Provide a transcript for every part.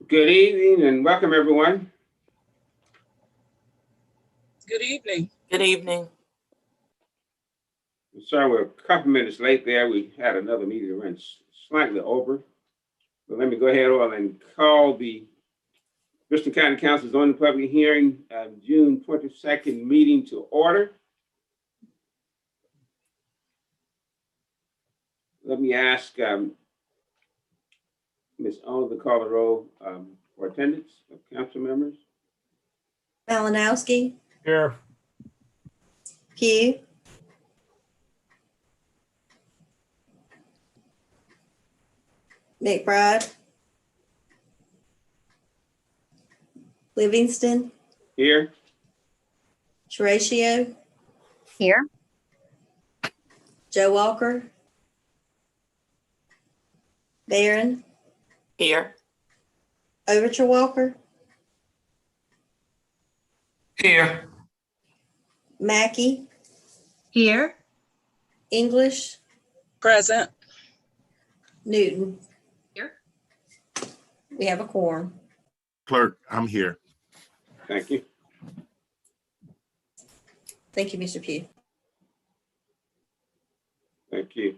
Good evening and welcome, everyone. Good evening. Good evening. I'm sorry we're a couple minutes late there. We had another meeting that ran slightly over. But let me go ahead and call the Bristol County Council zoning public hearing June 22nd meeting to order. Let me ask Ms. Owens to call the roll for attendance of council members. Malinowski, Here. Pugh, McBride, Livingston, Here. Horatio, Here. Joe Walker, Barron, Here. Overture Walker, Here. Mackey, Here. English, Present. Newton. Here. We have a quorum. Clerk, I'm here. Thank you. Thank you, Mr. Pugh. Thank you.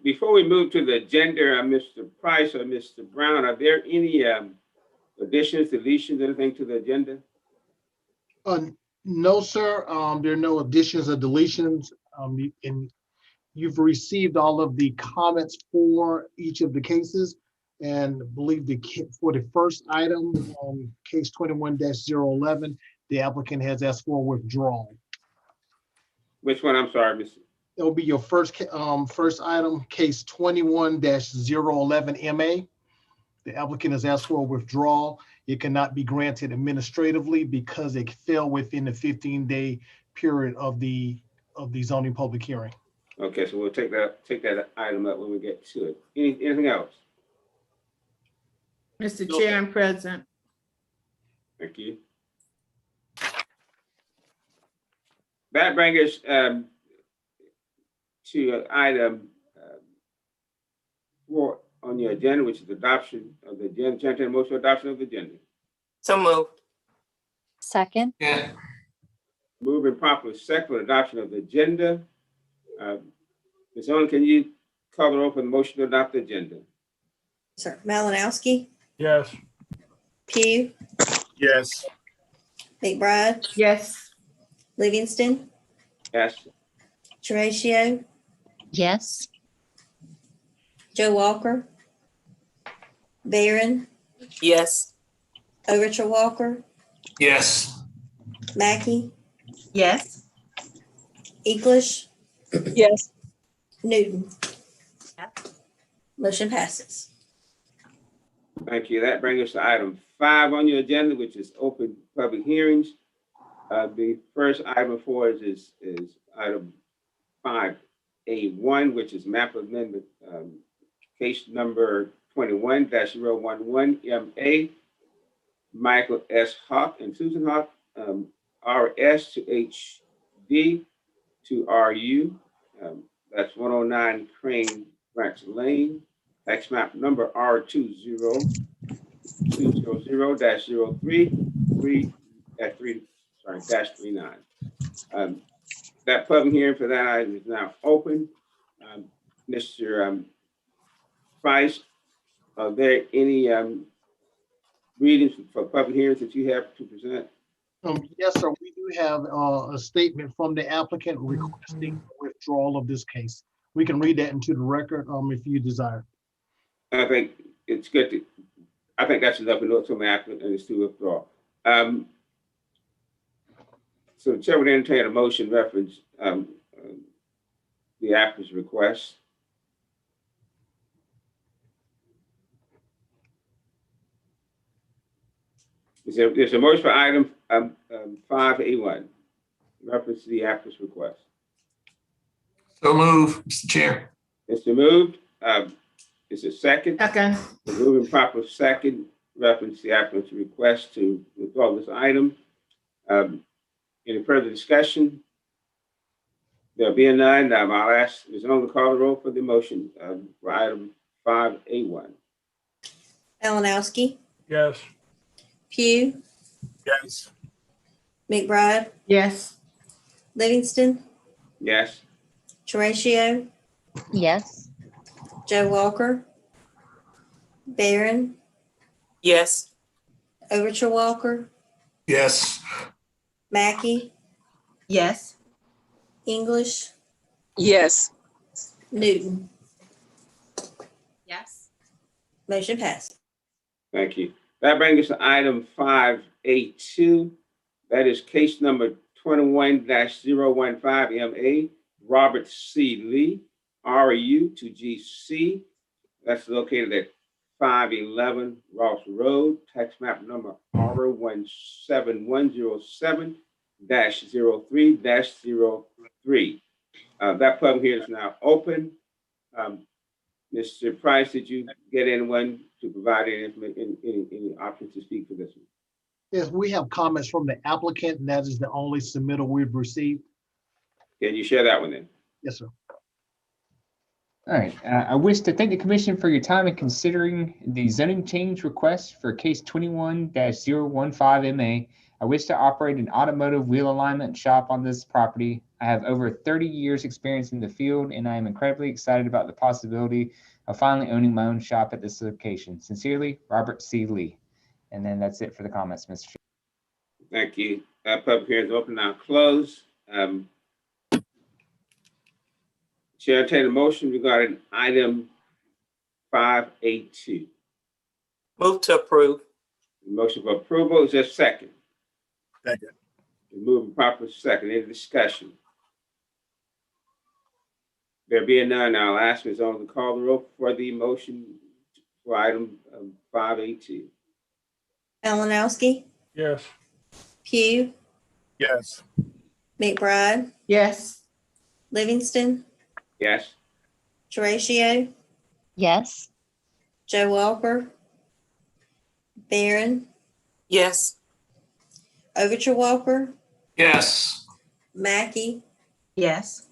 Before we move to the agenda, Mr. Price or Mr. Brown, are there any additions, deletions, anything to the agenda? No, sir. There are no additions or deletions. And you've received all of the comments for each of the cases. And I believe for the first item, case 21-011, the applicant has asked for withdrawal. Which one? I'm sorry, Mr. It'll be your first item, case 21-011 MA. The applicant has asked for a withdrawal. It cannot be granted administratively because it fell within the 15-day period of the zoning public hearing. Okay, so we'll take that item up when we get to it. Anything else? Mr. No, Chair, I'm present. Thank you. That brings us to item 4 on your agenda, which is adoption of the agenda. Entertain a motion for adoption of the agenda. So moved. Second. Yeah. Moving properly second for adoption of the agenda. Ms. Owen, can you call the roll for the motion to adopt the agenda? Sir, Malinowski, Yes. Pugh, Yes. McBride, Yes. Livingston, Yes. Horatio, Yes. Joe Walker, Barron, Yes. Overture Walker, Yes. Mackey, Yes. English, Yes. Newton. Yes. Motion passes. Thank you. That brings us to item 5 on your agenda, which is open public hearings. The first item for us is item 5A1, which is map amendment, case number 21-011 MA. Michael S. Hawk and Susan Hawk, RS to HD to RU. That's 109 Crane Branch Lane. Tax map number R20200-03-39. That public hearing for that item is now open. Mr. Price, are there any readings for public hearings that you have to present? Yes, sir. We do have a statement from the applicant requesting withdrawal of this case. We can read that into the record if you desire. I think it's good I think that's enough to note from the applicant and it's to withdraw. So the chair would entertain a motion reference the applicant's request. There's a motion for item 5A1, reference to the applicant's request. So move, Mr. Chair. It's been moved. Is it second? Second. The moving proper second. reference the applicant's request to withdraw this item. Any further discussion? There being none, I'll ask Ms. Owens to call the roll for the motion for item 5A1. Malinowski, Yes. Pugh, Yes. McBride, Yes. Livingston, Yes. Horatio, Yes. Joe Walker, Barron, Yes. Overture Walker, Yes. Mackey, Yes. English, Yes. Newton. Yes. Motion passed. Thank you. That brings us to item 5A2. That is case number 21-015 MA, Robert C. Lee, RU to GC. That's located at 511 Ross Road, tax map number R17107-03-03. That public hearing is now open. Mr. Price, did you get anyone to provide any option to speak for this one? Yes, we have comments from the applicant, and that is the only submittal we've received. Can you share that one then? Yes, sir. All right, I wish to thank the commission for your time in considering the zoning change request for case 21-015 MA. I wish to operate an automotive wheel alignment shop on this property. I have over 30 years experience in the field, and I am incredibly excited about the possibility of finally owning my own shop at this location. Sincerely, Robert C. Lee. And then that's it for the comments, Mr. Chair. Thank you. Public hearing is open now, closed. Chair, entertain a motion regarding item 5A2. Move to approve. Motion for approval, is there a second? Second. Moving proper second, any discussion? There being none, I'll ask Ms. Owens to call the roll for the motion for item 5A2. Malinowski, Yes. Pugh, Yes. McBride, Yes. Livingston, Yes. Horatio, Yes. Joe Walker, Barron, Yes. Overture Walker, Yes. Mackey, Yes.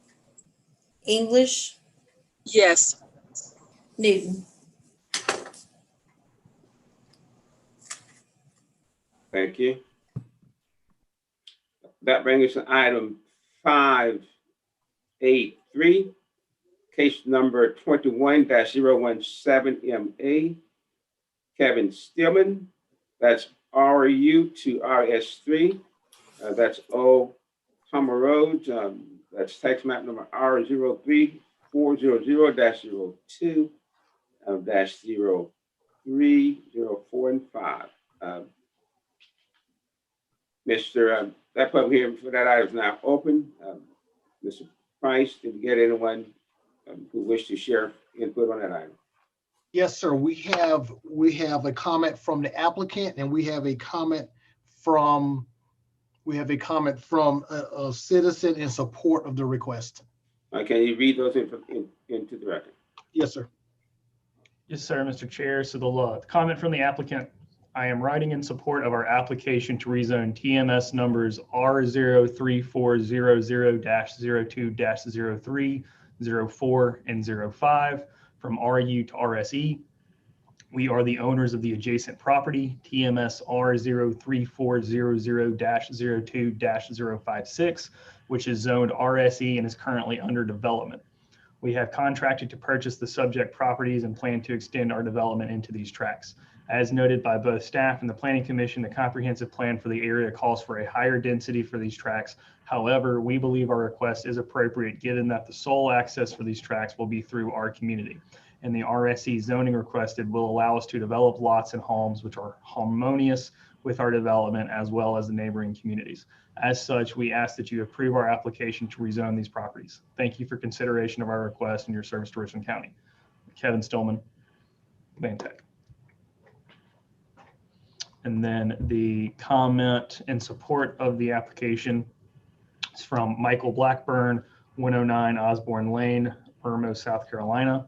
English, Yes. Newton. Thank you. That brings us to item 5A3, case number 21-017 MA, Kevin Stillman. That's RU to RS3. That's Old Hummer Road. That's tax map number R03400-02-03, 04, and 5. That public hearing for that item is now open. Mr. Price, did we get anyone who wished to share input on that item? Yes, sir. We have a comment from the applicant, and we have a comment from a citizen in support of the request. Can you read those into the record? Yes, sir. Yes, sir, Mr. Chair. So the comment from the applicant, I am writing in support of our application to rezone TMS numbers R03400-02-03, 04, and 05 from RU to RSE. We are the owners of the adjacent property, TMS R03400-02-056, which is zoned RSE and is currently under development. We have contracted to purchase the subject properties and plan to extend our development into these tracts. As noted by both staff and the Planning Commission, the comprehensive plan for the area calls for a higher density for these tracts. However, we believe our request is appropriate given that the sole access for these tracts will be through our community. And the RSE zoning requested will allow us to develop lots and homes which are harmonious with our development as well as the neighboring communities. As such, we ask that you approve our application to rezone these properties. Thank you for consideration of our request and your service to Richland County. Kevin Stillman, Vantech. And then the comment in support of the application is from Michael Blackburn, 109 Osborne Lane, Irmo, South Carolina.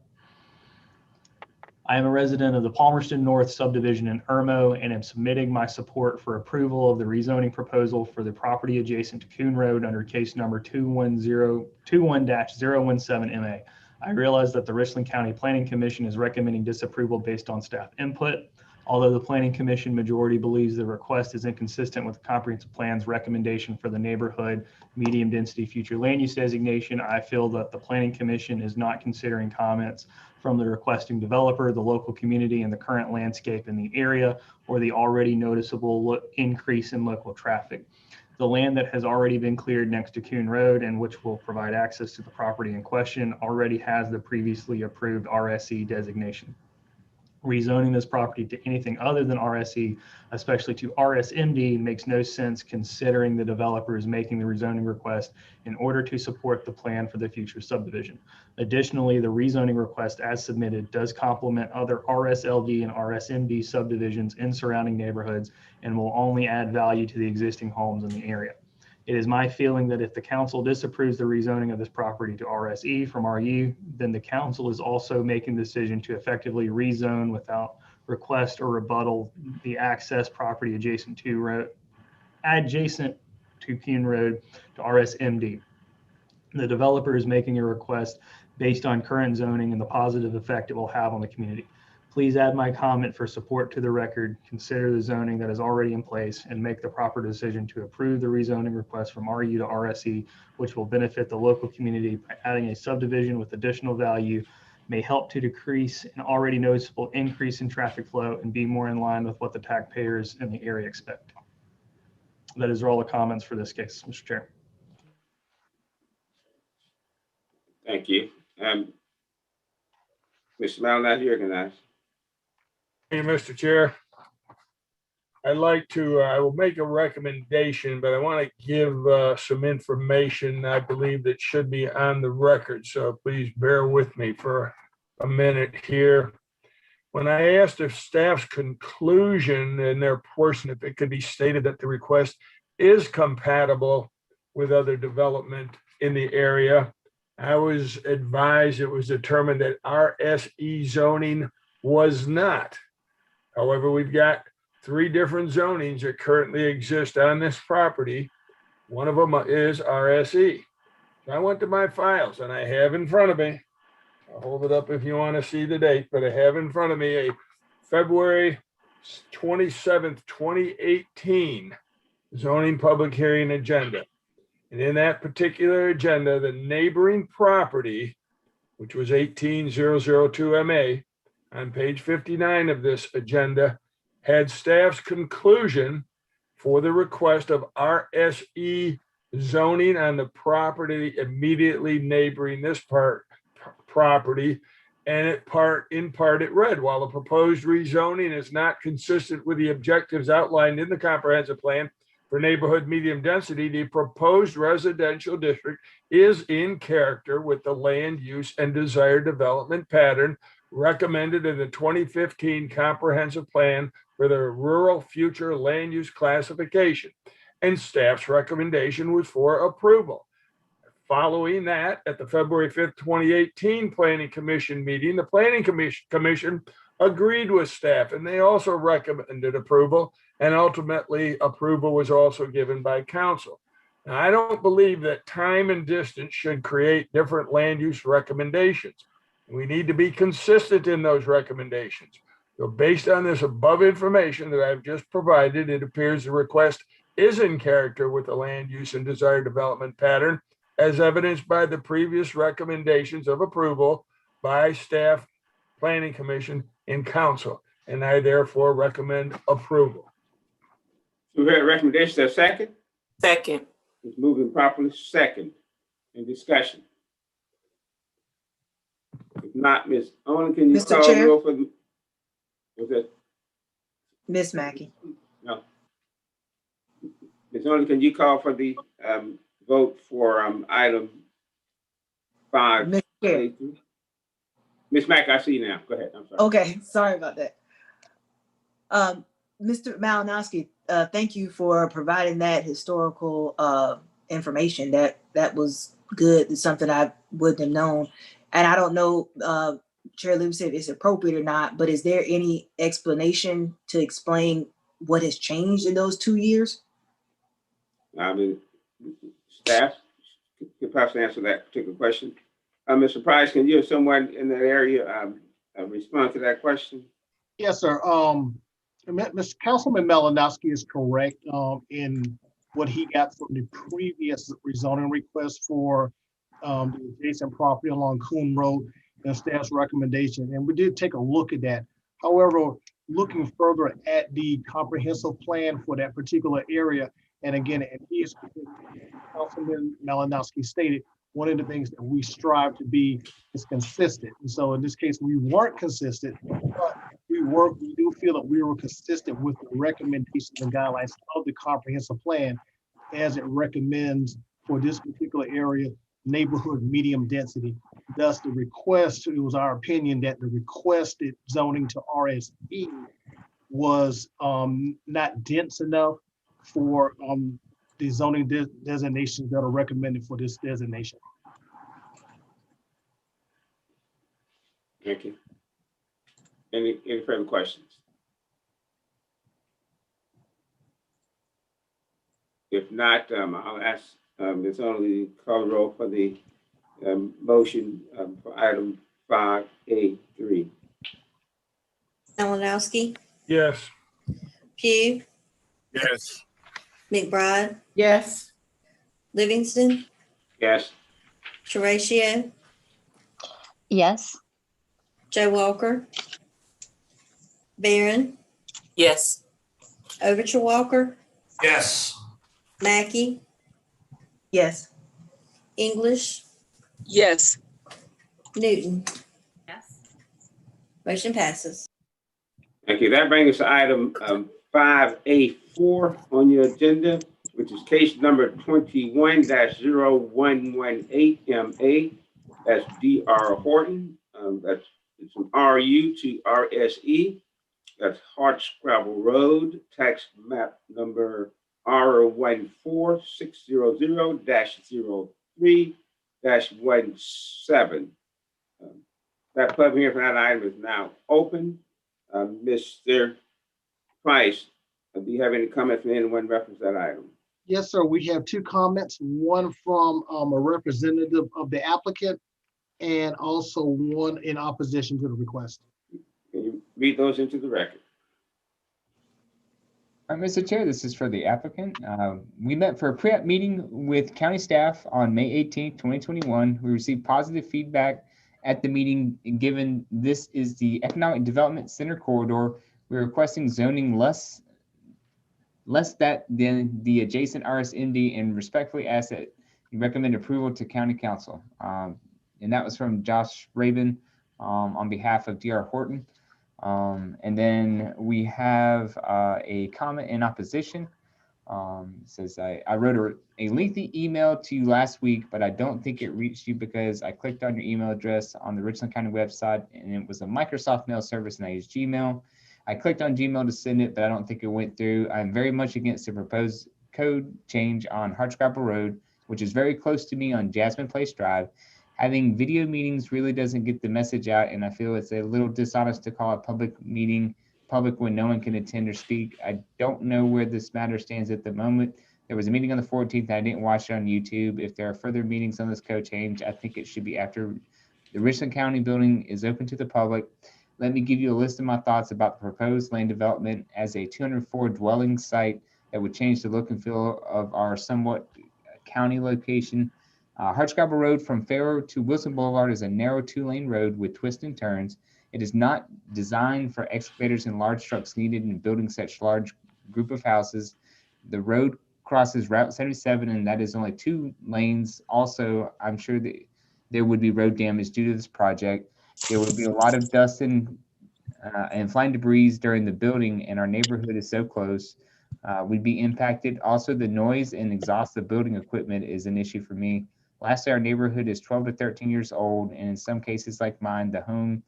I am a resident of the Palmerston North subdivision in Irmo and am submitting my support for approval of the rezoning proposal for the property adjacent to Coon Road under case number 21-017MA. I realize that the Richland County Planning Commission is recommending disapproval based on staff input. Although the Planning Commission majority believes the request is inconsistent with the comprehensive plan's recommendation for the neighborhood medium density future land use designation, I feel that the Planning Commission is not considering comments from the requesting developer, the local community, and the current landscape in the area, or the already noticeable increase in local traffic. The land that has already been cleared next to Coon Road and which will provide access to the property in question already has the previously approved RSE designation. Rezoning this property to anything other than RSE, especially to RSMD, makes no sense considering the developer is making the rezoning request in order to support the plan for the future subdivision. Additionally, the rezoning request as submitted does complement other RSLD and RSMD subdivisions in surrounding neighborhoods and will only add value to the existing homes in the area. It is my feeling that if the council disapproves the rezoning of this property to RSE from RU, then the council is also making the decision to effectively rezone without request or rebuttal the access property adjacent to Coon Road to RSMD. The developer is making a request based on current zoning and the positive effect it will have on the community. Please add my comment for support to the record, consider the zoning that is already in place, and make the proper decision to approve the rezoning request from RU to RSE, which will benefit the local community by adding a subdivision with additional value, may help to decrease an already noticeable increase in traffic flow and be more in line with what the taxpayers in the area expect. That is all the comments for this case, Mr. Chair. Thank you. Mr. Malinowski, you're recognized. Hey, Mr. Chair. I'd like to, I will make a recommendation, but I want to give some information I believe that should be on the record. So please bear with me for a minute here. When I asked if staff's conclusion in their portion, if it could be stated that the request is compatible with other development in the area, I was advised it was determined that RSE zoning was not. However, we've got 3 different zonings that currently exist on this property. One of them is RSE. So I went to my files and I have in front of me, I'll hold it up if you want to see the date, but I have in front of me a February 27th, 2018 zoning public hearing agenda. And in that particular agenda, the neighboring property, which was 18002 MA, on page 59 of this agenda, had staff's conclusion for the request of RSE zoning on the property immediately neighboring this property. And in part it read, while the proposed rezoning is not consistent with the objectives outlined in the comprehensive plan for neighborhood medium density, the proposed residential district is in character with the land use and desired development pattern recommended in the 2015 comprehensive plan for the rural future land use classification, and staff's recommendation was for approval. Following that, at the February 5th, 2018 Planning Commission meeting, the Planning Commission agreed with staff and they also recommended approval, and ultimately approval was also given by council. Now, I don't believe that time and distance should create different land use recommendations. We need to be consistent in those recommendations. So based on this above information that I've just provided, it appears the request is in character with the land use and desired development pattern, as evidenced by the previous recommendations of approval by staff, Planning Commission, and council. And I therefore recommend approval. We heard a recommendation, a second? Second. It's moving properly, second. In discussion. If not, Ms. Owen, can you Mr. call Chair? roll for the? Was that? Miss Mackey. No. Ms. Owen, can you call for the vote for item 5? Mr. Chair. Ms. Mack, I see you now. Go ahead. I'm sorry. Okay, sorry about that. Mr. Malinowski, thank you for providing that historical information. That was good. It's something I wouldn't have known. And I don't know Chair Livingston said it's appropriate or not, but is there any explanation to explain what has changed in those 2 years? I mean, staff could possibly answer that particular question. Mr. Price, can you or someone in that area respond to that question? Yes, sir. Mr. Councilman Malinowski is correct in what he got from the previous rezoning request for the adjacent property along Coon Road and staff's recommendation. And we did take a look at that. However, looking further at the comprehensive plan for that particular area, and again, Councilman Malinowski stated, one of the things that we strive to be is consistent. And so in this case, we weren't consistent, but we do feel that we were consistent with the recommendations and guidelines of the comprehensive plan as it recommends for this particular area, neighborhood medium density. Thus the request, it was our opinion that the requested zoning to RSE was not dense enough for the zoning designations that are recommended for this designation. Thank you. Any further questions? If not, I'll ask Ms. Only call roll for the motion for item 5A3. Malinowski, Yes. Pugh, Yes. McBride, Yes. Livingston, Yes. Horatio, Yes. Joe Walker, Barron, Yes. Overture Walker, Yes. Mackey, Yes. English, yes, Newton. Yes. Motion passes. Thank you. That brings us to item 5A4 on your agenda, which is case number 21-0118 MA. That's DR Horton. It's from RU to RSE. That's Hardscrabble Road, tax map number R14600-03-17. That public hearing for that item is now open. Mr. Price, do you have any comments from anyone reference that item? Yes, sir. We have two comments, one from a representative of the applicant and also one in opposition to the request. Can you read those into the record? Mr. Chair, this is for the applicant. We met for a pre-app meeting with county staff on May 18th, 2021. We received positive feedback at the meeting. Given this is the Economic Development Center corridor, we're requesting zoning less that than the adjacent RSMD and respectfully ask that you recommend approval to County Council. And that was from Josh Rabin on behalf of DR Horton. And then we have a comment in opposition. It says, I wrote a lengthy email to you last week, but I don't think it reached you because I clicked on your email address on the Richland County website and it was a Microsoft mail service and I used Gmail. I clicked on Gmail to send it, but I don't think it went through. I'm very much against the proposed code change on Hardscrabble Road, which is very close to me on Jasmine Place Drive. Having video meetings really doesn't get the message out, and I feel it's a little dishonest to call a public meeting public when no one can attend or speak. I don't know where this matter stands at the moment. There was a meeting on the 14th. I didn't watch it on YouTube. If there are further meetings on this code change, I think it should be after the Richland County building is open to the public. Let me give you a list of my thoughts about the proposed land development as a 204 dwelling site that would change the look and feel of our somewhat county location. Hardscrabble Road from Faro to Wilson Boulevard is a narrow 2-lane road with twists and turns. It is not designed for excavators and large trucks needed in building such large group of houses. The road crosses Route 77 and that is only 2 lanes. Also, I'm sure that there would be road damage due to this project. There would be a lot of dust and flying debris during the building and our neighborhood is so close. We'd be impacted. Also, the noise and exhaust of building equipment is an issue for me. Lastly, our neighborhood is 12 to 13 years old, and in some cases like mine, the home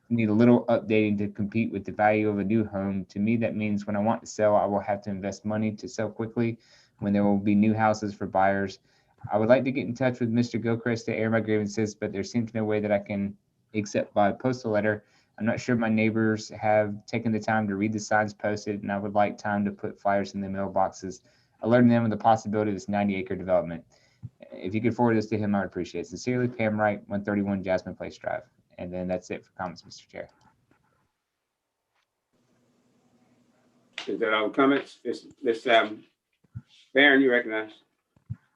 need a little updating to compete with the value of a new home. To me, that means when I want to sell, I will have to invest money to sell quickly when there will be new houses for buyers. I would like to get in touch with Mr. Gilchrist to air my grievances, but there seems no way that I can except by postal letter. I'm not sure my neighbors have taken the time to read the signs posted, and I would like time to put flyers in the mailboxes, alerting them of the possibility of this 90-acre development. If you could forward this to him, I would appreciate it. Sincerely, Pam Wright, 131 Jasmine Place Drive. And then that's it for comments, Mr. Chair. Is that all the comments? Ms. Barron, you recognize?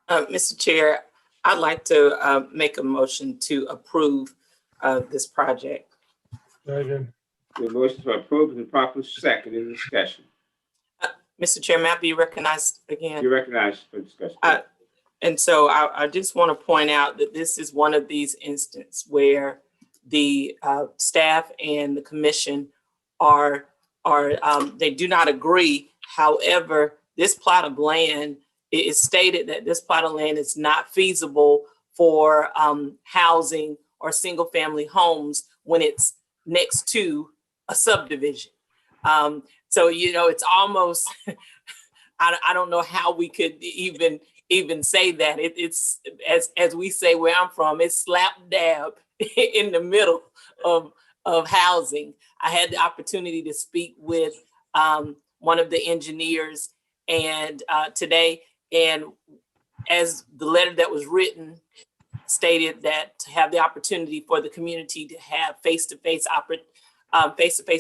Mr. Chair, I'd like to make a motion to approve this project. Second. The motion to approve is properly second in discussion. Mr. Chair, may I be recognized again? You recognize for discussion. And so I just want to point out that this is one of these instances where the staff and the commission they do not agree. However, this plot of land, it is stated that this plot of land is not feasible for housing or single family homes when it's next to a subdivision. So, it's almost, I don't know how we could even say that. It's as we say where I'm from, it's slap dab in the middle of housing. I had the opportunity to speak with one of the engineers and today, and as the letter that was written stated, that to have the opportunity for the community to have face-to-face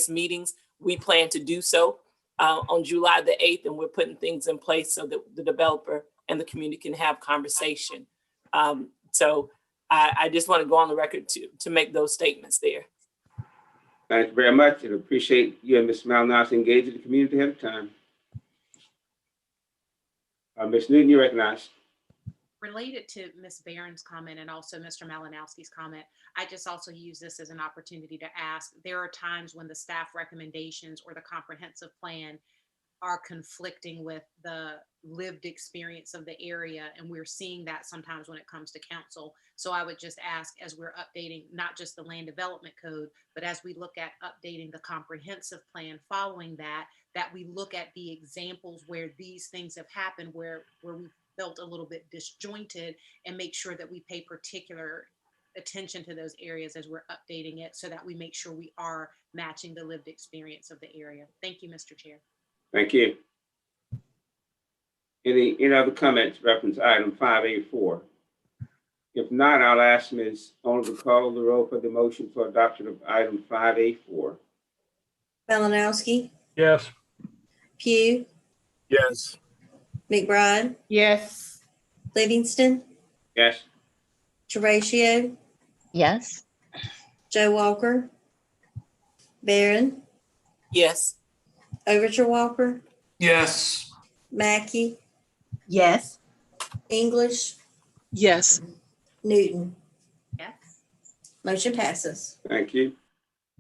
meetings, we plan to do so on July the 8th, and we're putting things in place so that the developer and the community can have conversation. So I just want to go on the record to make those statements there. Thank you very much, and appreciate you and Ms. Malinowski engaging the community ahead of time. Ms. Newton, you recognize. Related to Ms. Barron's comment and also Mr. Malinowski's comment, I just also use this as an opportunity to ask, there are times when the staff recommendations or the comprehensive plan are conflicting with the lived experience of the area. And we're seeing that sometimes when it comes to council. So I would just ask, as we're updating not just the land development code, but as we look at updating the comprehensive plan following that we look at the examples where these things have happened, where we felt a little bit disjointed, and make sure that we pay particular attention to those areas as we're updating it, so that we make sure we are matching the lived experience of the area. Thank you, Mr. Chair. Thank you. Any other comments reference item 5A4? If not, I'll ask Ms. Owens to call the roll for the motion for adoption of item 5A4. Malinowski, Yes. Pugh, Yes. McBride, Yes. Livingston, Yes. Teratio, Yes. Joe Walker, Barron, Yes. Overture Walker, Yes. Mackey, Yes. English, Yes. Newton. Yes. Motion passes. Thank you.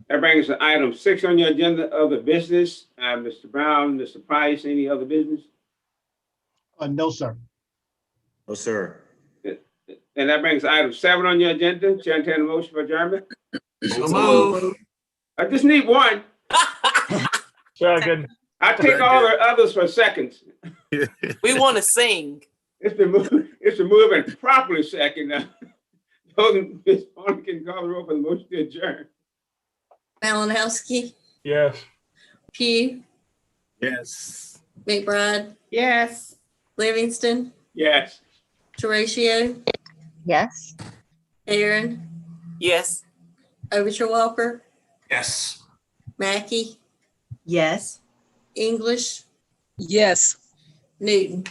That brings us to item 6 on your agenda, other business. Mr. Brown, Mr. Price, any other business? No, sir. No, sir. And that brings item 7 on your agenda. Chair, entertain a motion for adjournment. So move. I just need one. Second. I take all the others for seconds. We want to sing. It's been moving properly second now. Ms. Bonner can call the roll for the motion to adjourn. Malinowski, Yes. Pugh, Yes. McBride, Yes. Livingston, Yes. Teratio, Yes. Barron, Yes. Overture Walker, Yes. Mackey, Yes. English, Yes. Newton.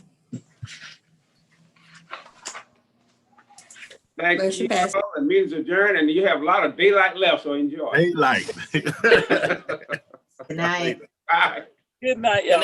Thank Motion you. passes. The meeting's adjourned, and you have a lot of daylight left, so enjoy. Daylight. Good night. Bye. Good night, y'all.